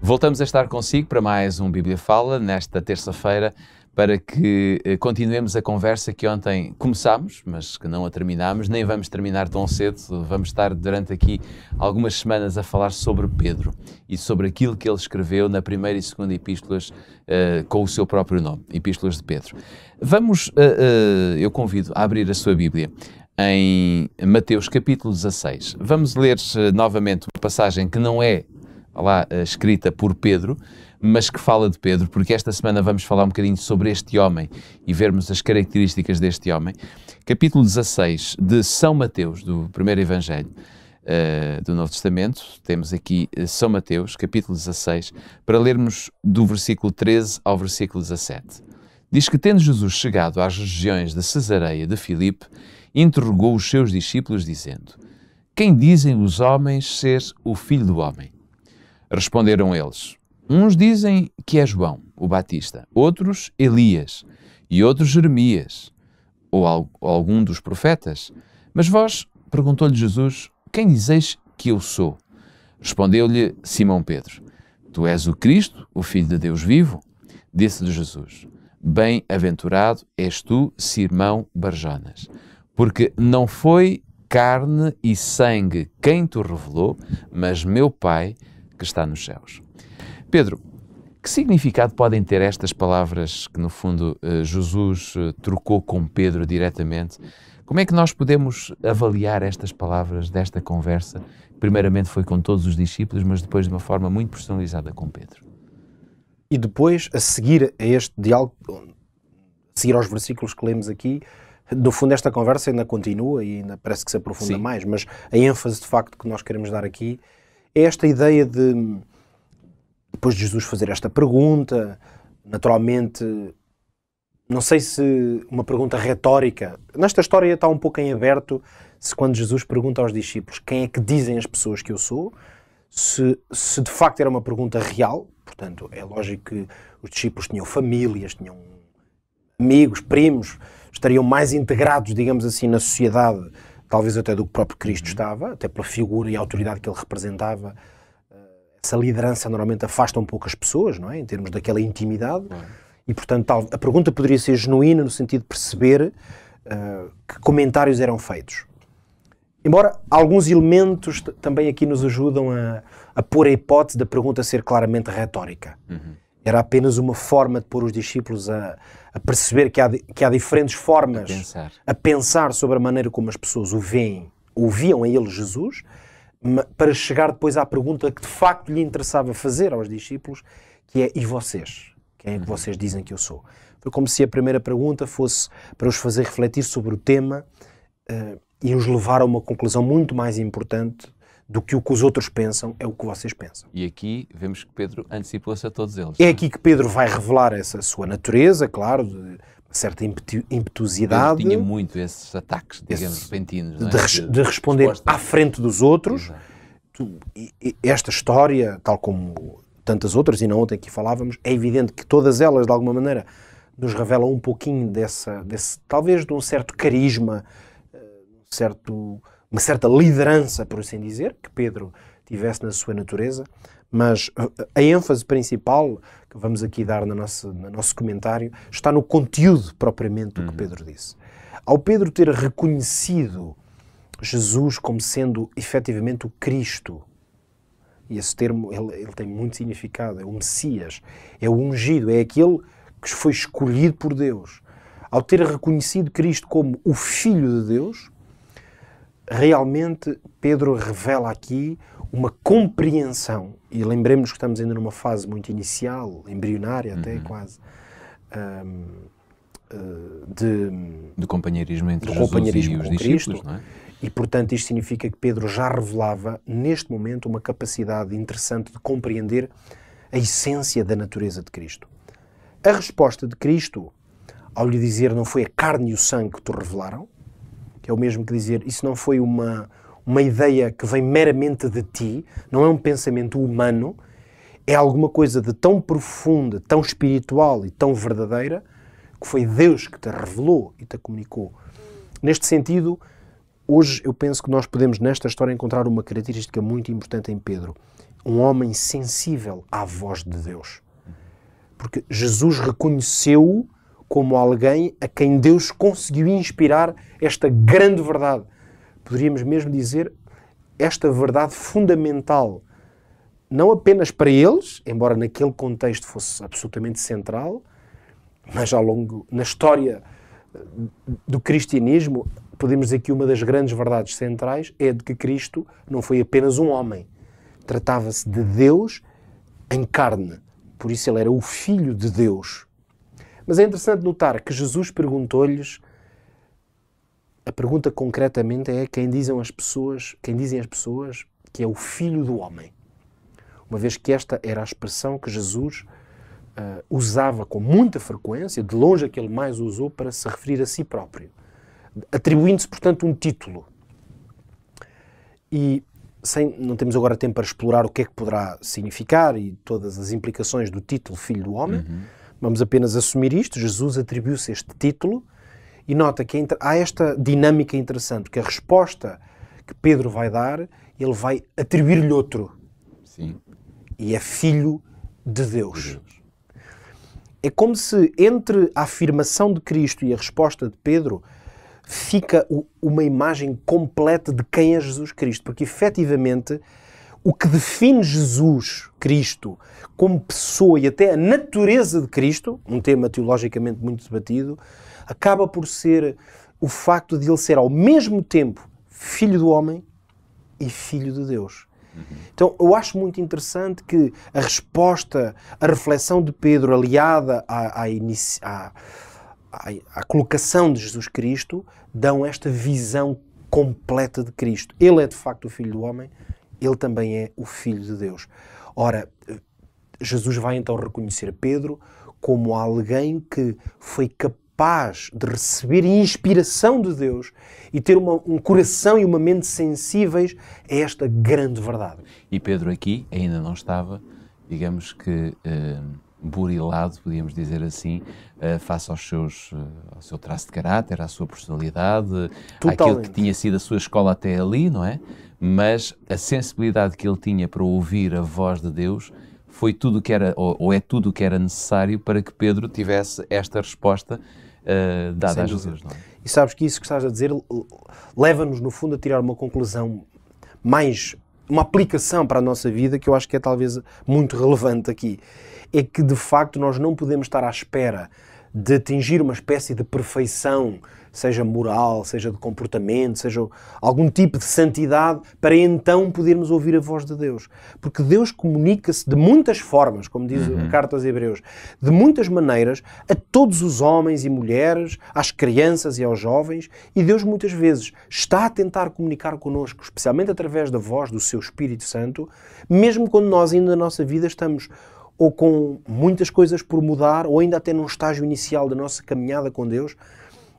Voltamos a estar consigo para mais um Bíblia Fala, nesta terça-feira, para que continuemos a conversa que ontem começámos, mas que não a terminámos, nem vamos terminar tão cedo. Vamos estar durante aqui algumas semanas a falar sobre Pedro e sobre aquilo que ele escreveu na primeira e segunda epístolas com o seu próprio nome, Epístolas de Pedro. Eu convido a abrir a sua Bíblia em Mateus capítulo 16. Vamos ler novamente uma passagem que não é escrita por Pedro, mas que fala de Pedro, porque esta semana vamos falar um bocadinho sobre este homem e vermos as características deste homem. Capítulo 16 de São Mateus, do primeiro Evangelho do Novo Testamento. Temos aqui São Mateus, capítulo 16, para lermos do versículo 13 ao versículo 17. Diz que, tendo Jesus chegado às regiões de Cesareia de Filipe, interrogou os seus discípulos, dizendo: Quem dizem os homens ser o Filho do Homem? Responderam eles: Uns dizem que é João, o Batista, outros Elias, e outros Jeremias, ou algum dos profetas. Mas vós, perguntou-lhe Jesus, quem dizeis que eu sou? Respondeu-lhe Simão Pedro: Tu és o Cristo, o Filho de Deus vivo? Disse-lhe Jesus: Bem-aventurado és tu, Simão Barjonas, porque não foi carne e sangue quem te revelou, mas meu Pai que está nos céus. Pedro, que significado podem ter estas palavras que, no fundo, Jesus trocou com Pedro diretamente? Como é que nós podemos avaliar estas palavras desta conversa? Primeiramente foi com todos os discípulos, mas depois de uma forma muito personalizada com Pedro. E depois, a seguir a este diálogo, a seguir aos versículos que lemos aqui, no fundo esta conversa ainda continua e ainda parece que se aprofunda mais, mas a ênfase de facto que nós queremos dar aqui é esta ideia de, depois de Jesus fazer esta pergunta, naturalmente, não sei se uma pergunta retórica, nesta história está um pouco em aberto se quando Jesus pergunta aos discípulos quem é que dizem as pessoas que eu sou, se de facto era uma pergunta real. Portanto, é lógico que os discípulos tinham famílias, tinham amigos, primos, estariam mais integrados, digamos assim, na sociedade, talvez até do que o próprio Cristo estava, até pela figura e autoridade que ele representava. Essa liderança normalmente afasta um pouco as pessoas, não é? Em termos daquela intimidade. E, portanto, a pergunta poderia ser genuína no sentido de perceber que comentários eram feitos. Embora alguns elementos também aqui nos ajudam a pôr a hipótese da pergunta ser claramente retórica. Era apenas uma forma de pôr os discípulos a perceber que há diferentes formas a pensar sobre a maneira como as pessoas o veem, ouviam a ele, Jesus, para chegar depois à pergunta que de facto lhe interessava fazer aos discípulos, que é: e vocês? Quem é que vocês dizem que eu sou? Foi como se a primeira pergunta fosse para os fazer refletir sobre o tema e os levar a uma conclusão muito mais importante do que o que os outros pensam, é o que vocês pensam. E aqui vemos que Pedro antecipou-se a todos eles. É aqui que Pedro vai revelar essa sua natureza, claro, de uma certa impetuosidade. Pedro tinha muito esses ataques, digamos, repentinos. Não é? De responder à frente dos outros. Esta história, tal como tantas outras, e na outra que falávamos, é evidente que todas elas, de alguma maneira, nos revelam um pouquinho talvez de um certo carisma, uma certa liderança, por assim dizer, que Pedro tivesse na sua natureza, mas a ênfase principal que vamos aqui dar no nosso comentário está no conteúdo propriamente do que Pedro disse. Ao Pedro ter reconhecido Jesus como sendo efetivamente o Cristo, e esse termo ele tem muito significado, é o Messias, é o ungido, é aquele que foi escolhido por Deus. Ao ter reconhecido Cristo como o Filho de Deus, realmente Pedro revela aqui uma compreensão, e lembremos que estamos ainda numa fase muito inicial, embrionária até quase, do companheirismo entre Jesus e os discípulos, não é? E portanto isto significa que Pedro já revelava neste momento uma capacidade interessante de compreender a essência da natureza de Cristo. A resposta de Cristo, ao lhe dizer: não foi a carne e o sangue que te revelaram, que é o mesmo que dizer, isso não foi uma ideia que vem meramente de ti, não é um pensamento humano, é alguma coisa de tão profunda, tão espiritual e tão verdadeira, que foi Deus que te revelou e te comunicou. Neste sentido, hoje eu penso que nós podemos nesta história encontrar uma característica muito importante em Pedro. um homem sensível à voz de Deus. Porque Jesus reconheceu-o como alguém a quem Deus conseguiu inspirar esta grande verdade. Poderíamos mesmo dizer esta verdade fundamental, não apenas para eles, embora naquele contexto fosse absolutamente central, mas na história do cristianismo, podemos dizer que uma das grandes verdades centrais é de que Cristo não foi apenas um homem. Tratava-se de Deus em carne. Por isso ele era o Filho de Deus. Mas é interessante notar que Jesus perguntou-lhes, a pergunta concretamente é quem dizem as pessoas que é o Filho do Homem. Uma vez que esta era a expressão que Jesus usava com muita frequência, de longe a que ele mais usou para se referir a si próprio, atribuindo-se, portanto, um título. E não temos agora tempo para explorar o que é que poderá significar e todas as implicações do título Filho do Homem. Vamos apenas assumir isto. Jesus atribuiu-se este título e nota que há esta dinâmica interessante, que a resposta que Pedro vai dar, ele vai atribuir-lhe outro. Sim. E é Filho de Deus. É como se entre a afirmação de Cristo e a resposta de Pedro fica uma imagem completa de quem é Jesus Cristo, porque efetivamente o que define Jesus Cristo como pessoa e até a natureza de Cristo, um tema teologicamente muito debatido, acaba por ser o facto de ele ser ao mesmo tempo Filho do Homem e Filho de Deus. Então, eu acho muito interessante que a resposta, a reflexão de Pedro, aliada à colocação de Jesus Cristo, dão esta visão completa de Cristo. Ele é, de facto, o Filho do Homem, ele também é o Filho de Deus. Ora, Jesus vai então reconhecer Pedro como alguém que foi capaz de receber inspiração de Deus e ter um coração e uma mente sensíveis a esta grande verdade. E Pedro aqui ainda não estava, digamos que, burilado, podíamos dizer assim, face ao seu traço de caráter, à sua personalidade, àquilo que tinha sido a sua escola até ali, não é? Mas a sensibilidade que ele tinha para ouvir a voz de Deus foi tudo que era, ou é tudo o que era necessário para que Pedro tivesse esta resposta dada a Jesus, não é? E sabes que isso que estás a dizer leva-nos, no fundo, a tirar uma conclusão uma aplicação para a nossa vida que eu acho que é talvez muito relevante aqui. É que, de facto, nós não podemos estar à espera de atingir uma espécie de perfeição, seja moral, seja de comportamento, seja algum tipo de santidade, para então podermos ouvir a voz de Deus. Porque Deus comunica-se de muitas formas, como diz a Carta aos Hebreus, de muitas maneiras, a todos os homens e mulheres, às crianças e aos jovens, e Deus muitas vezes está a tentar comunicar connosco, especialmente através da voz do seu Espírito Santo, mesmo quando nós ainda na nossa vida estamos ou com muitas coisas por mudar, ou ainda até num estágio inicial da nossa caminhada com Deus.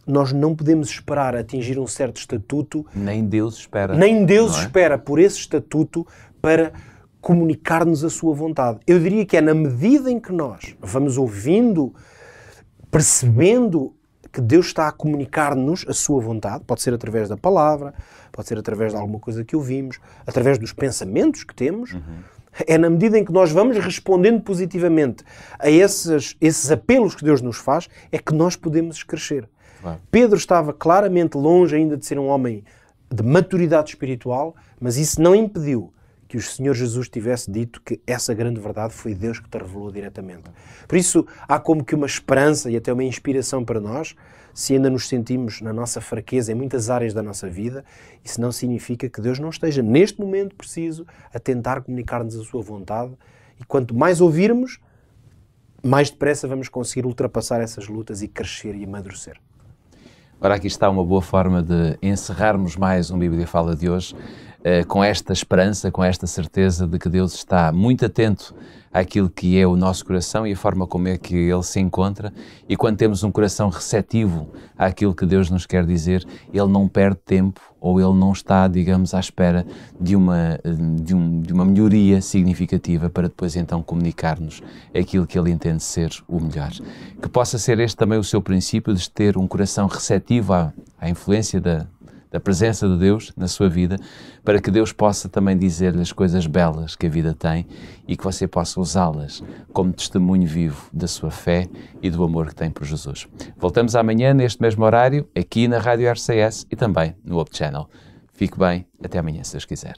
Nós não podemos esperar atingir um certo estatuto. Nem Deus espera. Nem Deus espera por esse estatuto para comunicar-nos a sua vontade. Eu diria que é na medida em que nós vamos ouvindo, percebendo que Deus está a comunicar-nos a sua vontade, pode ser através da palavra, pode ser através de alguma coisa que ouvimos, através dos pensamentos que temos. É na medida em que nós vamos respondendo positivamente a esses apelos que Deus nos faz, é que nós podemos crescer. Claro. Pedro estava claramente longe ainda de ser um homem de maturidade espiritual, mas isso não impediu que o Senhor Jesus tivesse dito que essa grande verdade foi Deus que te revelou diretamente. Por isso, há como que uma esperança e até uma inspiração para nós, se ainda nos sentimos na nossa fraqueza em muitas áreas da nossa vida. Isso não significa que Deus não esteja, neste momento preciso, a tentar comunicar-nos a sua vontade. E quanto mais ouvirmos, mais depressa vamos conseguir ultrapassar essas lutas e crescer e amadurecer. Ora, aqui está uma boa forma de encerrarmos mais um Bíblia Fala de hoje, com esta esperança, com esta certeza de que Deus está muito atento àquilo que é o nosso coração e a forma como é que ele se encontra, e quando temos um coração receptivo àquilo que Deus nos quer dizer, ele não perde tempo, ou ele não está, digamos, à espera de uma melhoria significativa para depois então comunicar-nos aquilo que ele entende ser o melhor. Que possa ser este também o seu princípio de ter um coração receptivo à influência da da presença de Deus na sua vida, para que Deus possa também dizer-lhe as coisas belas que a vida tem e que você possa usá-las como testemunho vivo da sua fé e do amor que tem por Jesus. Voltamos amanhã, neste mesmo horário, aqui na Rádio RCS e também no Hope Channel. Fique bem, até amanhã, se Deus quiser.